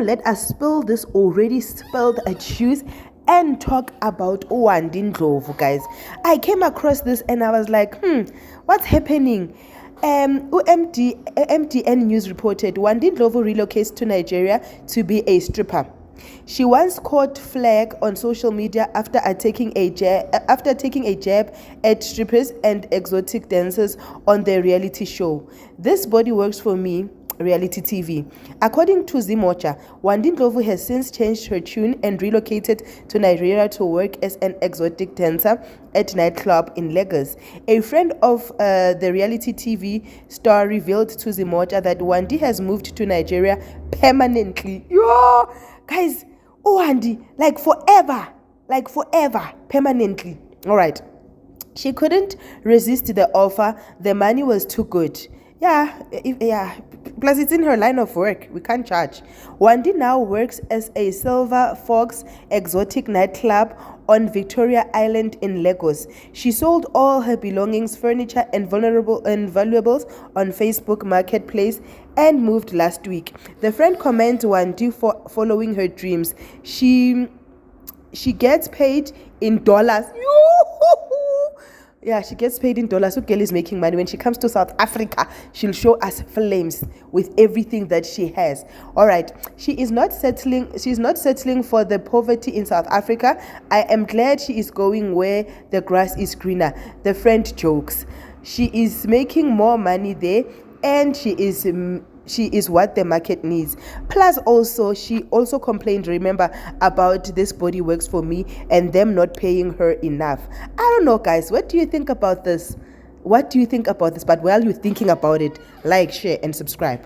let us spill this already spilled juice and talk about Wandi Ndlovu, guys. I came across this and I was like, what's happening? MTN News reported Wandi Ndlovu relocates to Nigeria to be a stripper. She once caught flag on social media after taking a jab at strippers and exotic dancers on their reality show. This body works for me. Reality TV. According to Zimocha, Wandi Ndlovu has since changed her tune and relocated to Nigeria to work as an exotic dancer at nightclub in Lagos. A friend of the reality TV star revealed to Zimocha that Wandi has moved to Nigeria permanently. Yo, guys, Wandi, like forever, permanently. All right. She couldn't resist the offer. The money was too good. Yeah. Plus, it's in her line of work. We can't charge. Wandi now works as a Silver Fox exotic nightclub on Victoria Island in Lagos. She sold all her belongings, furniture, and valuables on Facebook Marketplace and moved last week. The friend commends Wandi for following her dreams. She gets paid in dollars. Yeah, she gets paid in dollars. So girl is making money. When she comes to South Africa, she'll show us flames with everything that she has. All right. She's not settling for the poverty in South Africa. I am glad she is going where the grass is greener. The friend jokes. She is making more money there, and she is what the market needs. Plus, she also complained, remember, about this body works for me and them not paying her enough. I don't know, guys. What do you think about this? But while you're thinking about it, like, share, and subscribe.